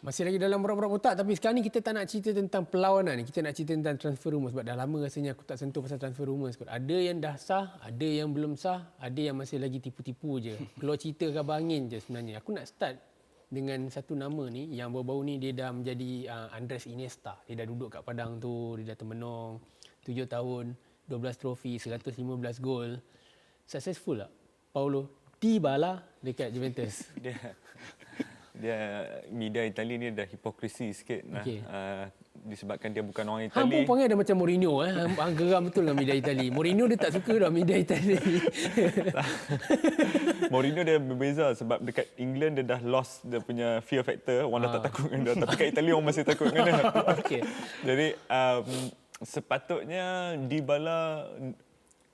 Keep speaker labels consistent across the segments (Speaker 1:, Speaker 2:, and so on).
Speaker 1: Masih lagi dalam borak-borak otak, tapi sekarang ni kita tak nak cerita tentang perlawanan ni. Kita nak cerita tentang transfer rumour sebab dah lama rasanya aku tak sentuh pasal transfer rumour. Ada yang dah sah, ada yang belum sah, ada yang masih lagi tipu-tipu je. Keluar cerita kabar angin je sebenarnya. Aku nak start dengan satu nama ni yang baru-baru ni dia dah menjadi Andres Iniesta. Dia dah duduk kat padang tu, dia dah termenung 7 tahun, 12 trofi, 115 gol. Successful tak? Paulo Dybala dekat Juventus.
Speaker 2: Dia media Itali ni dah hipokrisi sikit lah.
Speaker 1: Okey.
Speaker 2: Disebabkan dia bukan orang
Speaker 1: Hang pun
Speaker 2: Itali.
Speaker 1: panggil dia macam Mourinho. Hang geram betul dengan media Itali. Mourinho dia tak suka dah media Itali.
Speaker 2: Mourinho dia berbeza sebab dekat England dia dah lost dia punya fear factor. Orang dah tak takut dengan dia. Tapi kat Itali orang masih takut dengan dia.
Speaker 1: Okey.
Speaker 2: Jadi sepatutnya Dybala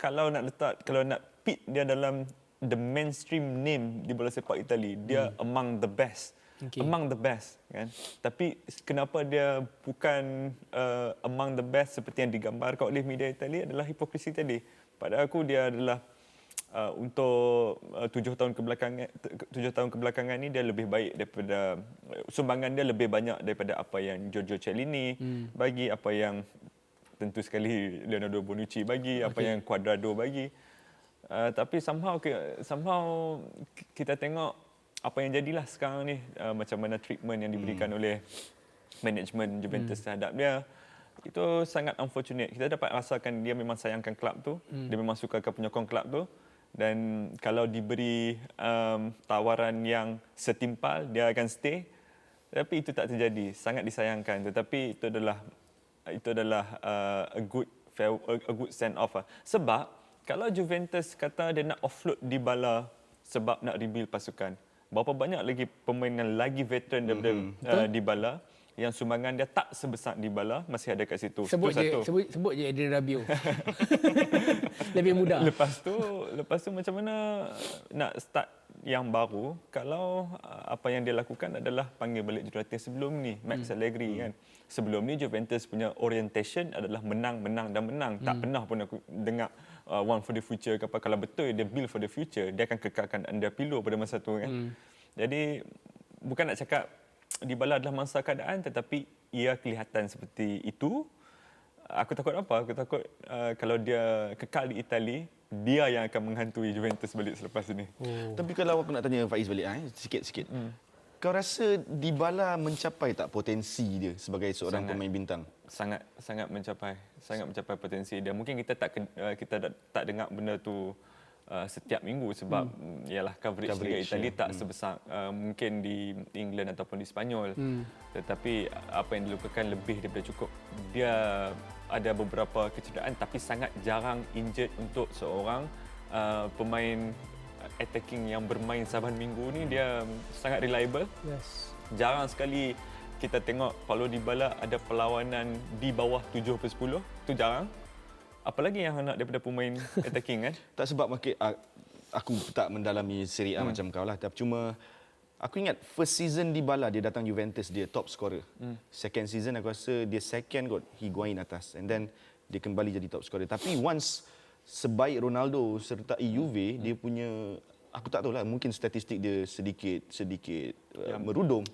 Speaker 2: kalau nak pit dia dalam the mainstream name di bola sepak Itali, dia among the best.
Speaker 1: Okay.
Speaker 2: Among the best kan. Tapi kenapa dia bukan among the best seperti yang digambarkan oleh media Itali adalah hipokrisi tadi. Pada aku dia adalah untuk 7 tahun kebelakangan ni dia lebih baik daripada sumbangan dia lebih banyak daripada apa yang Giorgio Chiellini bagi, apa yang tentu sekali Leonardo Bonucci bagi, apa yang Cuadrado bagi. Tapi somehow kita tengok apa yang jadilah sekarang ni, macam mana treatment yang diberikan oleh management Juventus terhadap dia. Itu sangat unfortunate. Kita dapat rasakan dia memang sayangkan kelab tu, dia memang sukakan penyokong kelab tu, dan kalau diberi tawaran yang setimpal dia akan stay. Tapi itu tak terjadi. Sangat disayangkan, tetapi itu adalah a good send off. Sebab kalau Juventus kata dia nak offload Dybala sebab nak rebuild pasukan, berapa banyak lagi pemain yang lagi veteran daripada Dybala yang sumbangan dia tak sebesar Dybala masih ada kat situ.
Speaker 1: Sebut je Adrian Rabiot. Lebih mudah.
Speaker 2: Lepas tu macam mana nak start yang baru kalau apa yang dia lakukan adalah panggil balik jurulatih sebelum ni, Max Allegri kan. Sebelum ni Juventus punya orientation adalah menang. Tak pernah pun aku dengar one for the future ke apa. Kalau betul dia build for the future, dia akan kekalkan Andrea Pirlo pada masa tu kan. Jadi bukan nak cakap Dybala adalah mangsa keadaan, tetapi ia kelihatan seperti itu. Aku takut apa? Aku takut kalau dia kekal di Itali, dia yang akan menghantui Juventus balik selepas ini.
Speaker 3: Tapi kalau aku nak tanya Faiz balik sikit-sikit. Kau rasa Dybala mencapai tak potensi dia sebagai seorang pemain bintang?
Speaker 2: Sangat mencapai potensi dia. Mungkin kita tak dengar benda tu setiap minggu sebab ialah coverage Liga Itali tak sebesar mungkin di England ataupun di Spanyol. Tetapi apa yang dilakukan lebih daripada cukup. Dia ada beberapa kecederaan tapi sangat jarang injured untuk seorang pemain attacking yang bermain saban minggu ni. Dia sangat reliable.
Speaker 1: Yes.
Speaker 2: Jarang sekali kita tengok Paulo Dybala ada perlawanan di bawah 7/10. Itu jarang. Apalagi yang nak daripada pemain attacking kan?
Speaker 3: Tak sebab aku tak mendalami Serie A macam kau lah. Tapi cuma aku ingat first season Dybala dia datang Juventus, dia top scorer. Second season aku rasa dia second kot, Higuain atas. And then dia kembali jadi top scorer. Tapi once sebaik Ronaldo sertai Juve, dia punya, aku tak tahu lah, mungkin statistik dia sedikit merudum.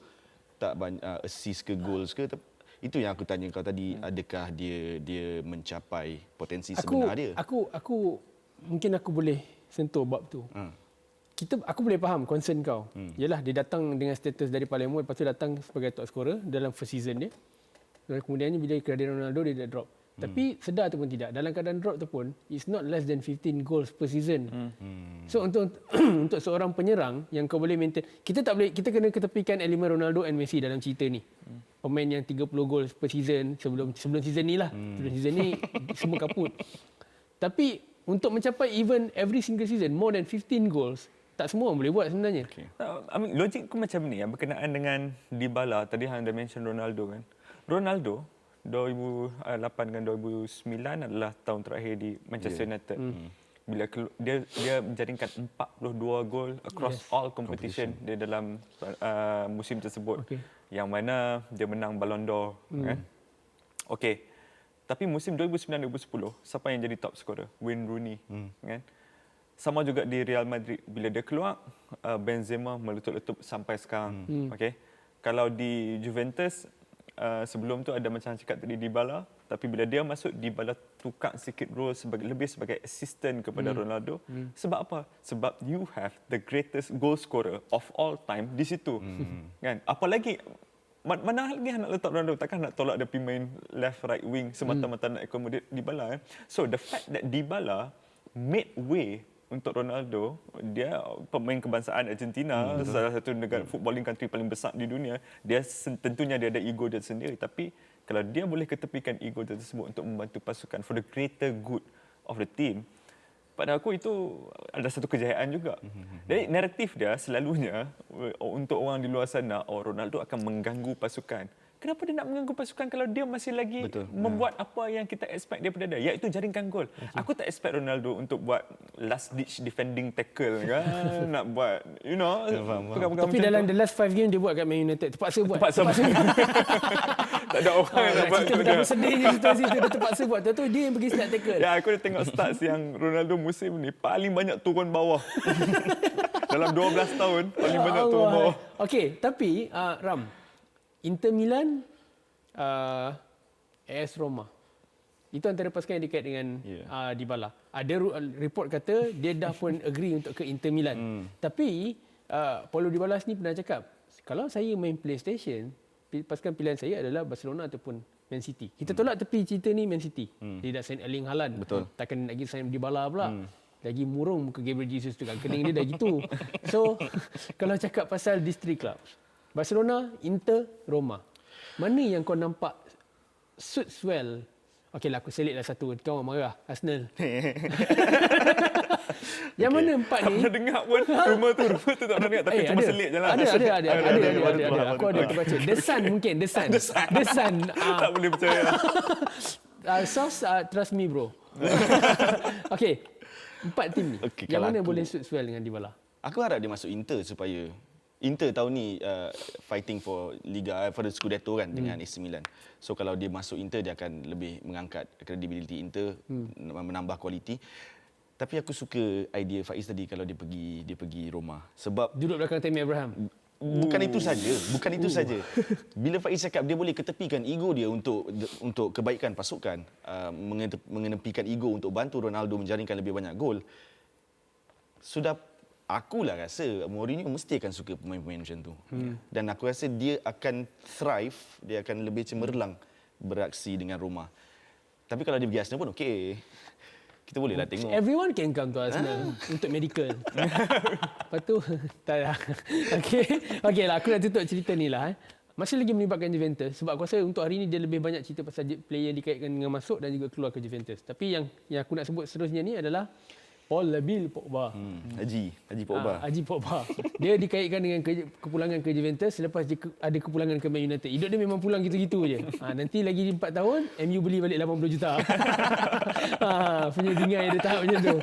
Speaker 3: Tak banyak assist ke goals ke. Itu yang aku tanya kau tadi, adakah dia mencapai potensi sebenar dia?
Speaker 1: Aku mungkin aku boleh sentuh bab tu. Aku boleh faham concern kau. Yalah, dia datang dengan status dari Palermo, lepas tu datang sebagai top scorer dalam first season dia. Dan kemudiannya bila kehadiran Ronaldo dia dah drop. Tapi sedar ataupun tidak, dalam keadaan drop tu pun it's not less than 15 goals per season. So untuk untuk seorang penyerang yang kau boleh maintain, kita kena ketepikan elemen Ronaldo and Messi dalam cerita ni. Pemain yang 30 gol per season sebelum season ni lah. Sebelum season ni semua kaput. Tapi untuk mencapai even every single season more than 15 goals, tak semua orang boleh buat sebenarnya.
Speaker 2: Logik aku macam ni berkenaan dengan Dybala. Tadi hang dah mention Ronaldo kan. Ronaldo 2008 dengan 2009 adalah tahun terakhir di Manchester United. Bila dia menjaringkan 42 gol across all competition dia dalam musim tersebut. Yang mana dia menang Ballon d'Or kan. Okey. Tapi musim 2009-2010 siapa yang jadi top scorer? Wayne Rooney kan. Sama juga di Real Madrid, bila dia keluar Benzema meletup-letup sampai sekarang. Okey. kalau di Juventus sebelum tu ada macam cakap tadi Dybala, tapi bila dia masuk Dybala tukar sikit role lebih sebagai assistant kepada Ronaldo. Sebab apa? Sebab you have the greatest goal scorer of all time di situ. Kan? Apalagi mana lagi nak letak Ronaldo, takkan nak tolak dia pergi main left right wing semata-mata nak accommodate Dybala. So the fact that Dybala made way untuk Ronaldo, dia pemain kebangsaan Argentina, salah satu negara footballing country paling besar di dunia. Dia tentunya dia ada ego dia sendiri, tapi kalau dia boleh ketepikan ego dia tersebut untuk membantu pasukan for the greater good of the team, pada aku itu ada satu kejayaan juga. Jadi naratif dia selalunya untuk orang di luar sana, Ronaldo akan mengganggu pasukan. Kenapa dia nak mengganggu pasukan kalau dia masih lagi membuat apa yang kita expect daripada dia, iaitu jaringkan gol. Aku tak expect Ronaldo untuk buat last ditch defending tackle kan, nak buat pegang-pegang.
Speaker 1: Tapi dalam the last 5 game dia buat kat Man United, terpaksa buat.
Speaker 2: Tak ada orang nak buat.
Speaker 1: Kita betapa sedihnya situasi tu, dia terpaksa buat. Tu dia yang pergi start tackle.
Speaker 2: Ya, aku dah tengok stats yang Ronaldo musim ni paling banyak turun bawah. Dalam 12 tahun paling banyak turun bawah.
Speaker 1: Okey, tapi Ram, Inter Milan, AS Roma. Itu antara pasukan yang dekat dengan Dybala. Ada report kata dia dah pun agree untuk ke Inter Milan. Tapi Paulo Dybala ni pernah cakap, kalau saya main PlayStation, pasukan pilihan saya adalah Barcelona ataupun Man City. Kita tolak tepi cerita ni Man City. Dia dah sign Erling Haaland.
Speaker 3: Betul.
Speaker 1: Takkan nak pergi sign Dybala pula. Lagi murung muka Gabriel Jesus tu kan. Kening dia dah gitu. So, kalau cakap pasal district clubs, Barcelona, Inter, Roma. Mana yang kau nampak suits well? Okeylah, aku selitlah satu. Kau marah. Arsenal. Yang mana empat
Speaker 2: Tak
Speaker 1: ni?
Speaker 2: pernah dengar pun rumah tu tak pernah dengar, tapi cuma selit je lah.
Speaker 1: Ada. Aku ada terbaca. The Sun mungkin. The Sun.
Speaker 2: Tak boleh percaya.
Speaker 1: Source, trust me bro. Okey. Empat tim ni.
Speaker 3: Okey,
Speaker 1: Yang
Speaker 3: kalau
Speaker 1: mana
Speaker 3: aku-
Speaker 1: boleh suits well dengan Dybala?
Speaker 3: Aku harap dia masuk Inter supaya Inter tahun ni fighting for Liga, for the Scudetto kan dengan AC Milan. So kalau dia masuk Inter, dia akan lebih mengangkat credibility Inter, menambah kualiti. Tapi aku suka idea Faiz tadi kalau dia pergi Roma. Sebab
Speaker 1: Duduk belakang Tammy Abraham.
Speaker 3: bukan itu saja. Bila Faiz cakap dia boleh ketepikan ego dia untuk kebaikan pasukan, mengenepikan ego untuk bantu Ronaldo menjaringkan lebih banyak gol. Akulah rasa Mourinho mesti akan suka pemain-pemain macam tu. Dan aku rasa dia akan thrive, dia akan lebih cemerlang beraksi dengan Roma. Tapi kalau dia pergi Arsenal pun okey. Kita bolehlah tengok.
Speaker 1: Everyone can come to Arsenal untuk medical. Lepas tu, tak lah. Okey lah, aku nak tutup cerita ni lah. Masih lagi melibatkan Juventus. Sebab aku rasa untuk hari ni dia lebih banyak cerita pasal player yang dikaitkan dengan masuk dan juga keluar ke Juventus. Tapi yang aku nak sebut seterusnya ni adalah Paul Labile Pogba.
Speaker 3: Haji Pogba.
Speaker 1: Haji Pogba. Dia dikaitkan dengan kepulangan ke Juventus selepas dia ada kepulangan ke Man United. Hidup dia memang pulang gitu-gitu je. Nanti lagi 4 tahun, MU beli balik 80 juta. Punya tinggal dia tahap macam tu.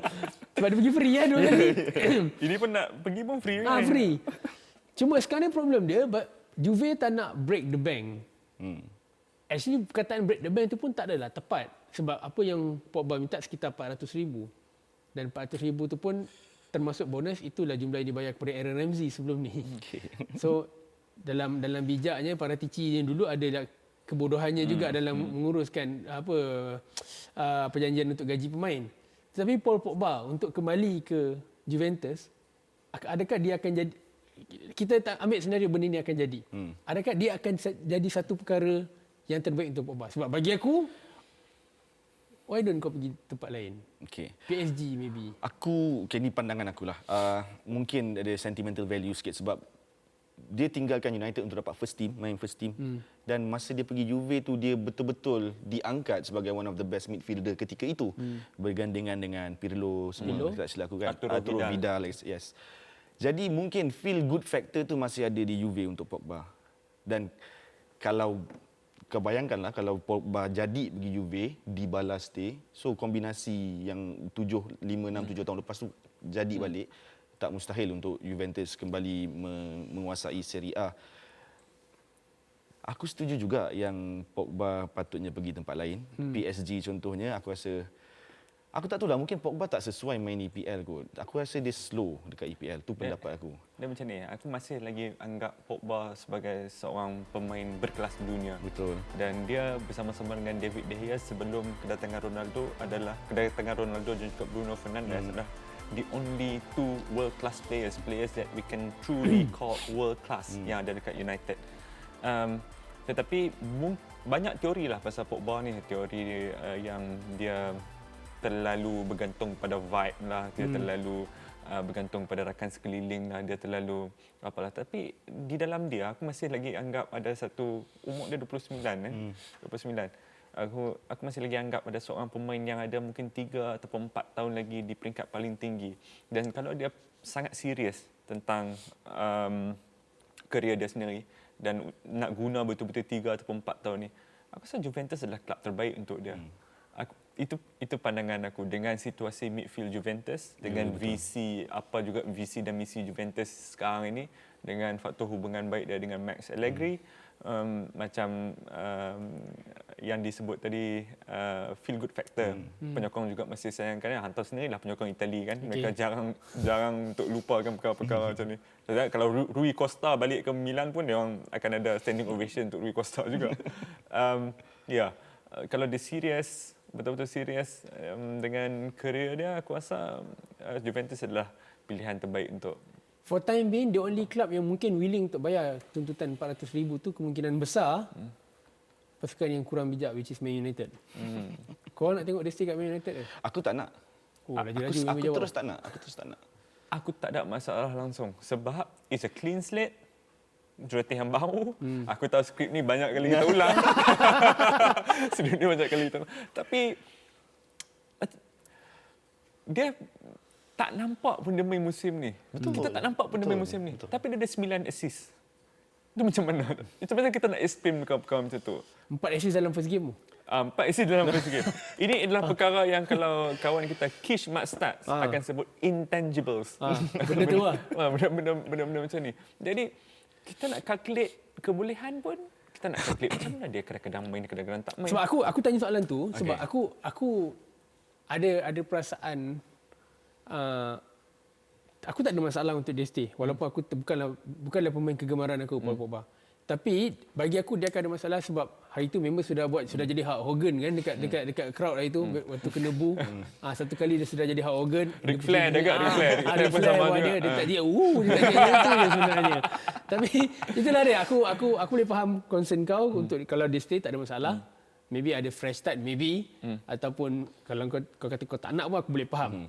Speaker 1: Sebab dia pergi free kan 2 kali.
Speaker 2: Ini pun nak pergi pun free.
Speaker 1: Free. Cuma sekarang problem dia, Juve tak nak break the bank. Actually, perkataan break the bank tu pun tak adalah tepat. Sebab apa yang Pogba minta sekitar 400,000. Dan 400,000 tu pun termasuk bonus, itulah jumlah yang dibayar kepada Aaron Ramsey sebelum ni. So dalam bijaknya Paratici yang dulu ada kebodohannya juga dalam menguruskan perjanjian untuk gaji pemain. Tetapi Paul Pogba untuk kembali ke Juventus, adakah dia akan jadi, kita tak ambil senario benda ni akan jadi. Adakah dia akan jadi satu perkara yang terbaik untuk Pogba? Sebab bagi aku, why don't kau pergi tempat lain? PSG maybe.
Speaker 3: Ni pandangan aku lah. Mungkin ada sentimental value sikit sebab dia tinggalkan United untuk dapat main first team. Dan masa dia pergi Juve tu, dia betul-betul diangkat sebagai one of the best midfielder ketika itu. Bergandengan dengan Pirlo semua, tak silap aku kan. Arturo Vidal, yes. Jadi mungkin feel good factor tu masih ada di Juve untuk Pogba. Dan kalau kau bayangkanlah kalau Pogba jadi pergi Juve, Dybala stay, so kombinasi yang 5, 6, 7 tahun lepas tu jadi balik, tak mustahil untuk Juventus kembali menguasai Serie A. Aku setuju juga yang Pogba patutnya pergi tempat lain. PSG contohnya, aku rasa Aku tak tahu lah, mungkin Pogba tak sesuai main EPL kot. Aku rasa dia slow dekat EPL. Tu pendapat aku.
Speaker 2: Dia macam ni, aku masih lagi anggap Pogba sebagai seorang pemain berkelas dunia.
Speaker 3: Betul.
Speaker 2: Dan dia bersama-sama dengan David De Gea sebelum kedatangan Ronaldo dan juga Bruno Fernandes adalah the only two world class players that we can truly call world class yang ada dekat United. Tetapi banyak teori lah pasal Pogba ni, teori yang dia terlalu bergantung pada vibe lah, dia terlalu bergantung pada rakan sekeliling lah, dia terlalu apalah. Tapi di dalam dia, aku masih lagi anggap ada satu, umur dia 29 29. Aku masih lagi anggap ada seorang pemain yang ada mungkin 3 ataupun 4 tahun lagi di peringkat paling tinggi. Dan kalau dia sangat serius tentang kerjaya dia sendiri dan nak guna betul-betul 3 ataupun 4 tahun ni, aku rasa Juventus adalah klub terbaik untuk dia. Itu pandangan aku dengan situasi midfield Juventus, dengan visi dan misi Juventus sekarang ini, dengan faktor hubungan baik dia dengan Max Allegri, macam yang disebut tadi feel good factor. Penyokong juga masih sayangkan, hantar sendirilah penyokong Itali kan. Mereka jarang untuk lupakan perkara-perkara macam ni. Kalau Rui Costa balik ke Milan pun dia orang akan ada standing ovation untuk Rui Costa juga. Kalau dia serius, betul-betul serius dengan kerjaya dia, aku rasa Juventus adalah pilihan terbaik untuk.
Speaker 1: For time being, the only club yang mungkin willing untuk bayar tuntutan 400,000 tu kemungkinan besar pasukan yang kurang bijak, which is Man United. Kau nak tengok dia stay kat Man United ke?
Speaker 3: Aku tak nak. Aku terus tak nak.
Speaker 2: Aku tak ada masalah langsung sebab it's a clean slate. Jurulatih yang baru. Aku tahu skrip ni banyak kali kita ulang. Skrip ni banyak kali kita ulang. Tapi dia tak nampak pun dia main musim ni. Kita tak nampak pun dia main musim ni. Tapi dia ada 9 assist. Itu macam mana? Macam mana kita nak explain perkara macam tu?
Speaker 1: 4 assist dalam first game tu.
Speaker 2: 4 assist dalam first game. Ini adalah perkara yang kalau kawan kita Kish Mat Stats akan sebut intangibles.
Speaker 1: Benda tu lah.
Speaker 2: Benda-benda macam ni. Jadi kita nak calculate kebolehan pun, kita nak calculate macam mana dia kadang-kadang main, kadang-kadang tak main.
Speaker 1: Sebab aku tanya soalan tu sebab aku ada perasaan aku tak ada masalah untuk dia stay walaupun aku bukanlah pemain kegemaran aku Paul Pogba. Tapi bagi aku dia akan ada masalah sebab hari tu member sudah jadi Hulk Hogan kan dekat crowd hari tu waktu kena boo. Satu kali dia sudah jadi Hulk Hogan.
Speaker 2: Ric Flair dekat Ric Flair
Speaker 1: pun sama juga. Dia tak dia tak dia sebenarnya. Tapi itulah dia, aku boleh faham concern kau untuk kalau dia stay tak ada masalah. Maybe ada fresh start maybe ataupun kalau kau kata kau tak nak pun aku boleh faham.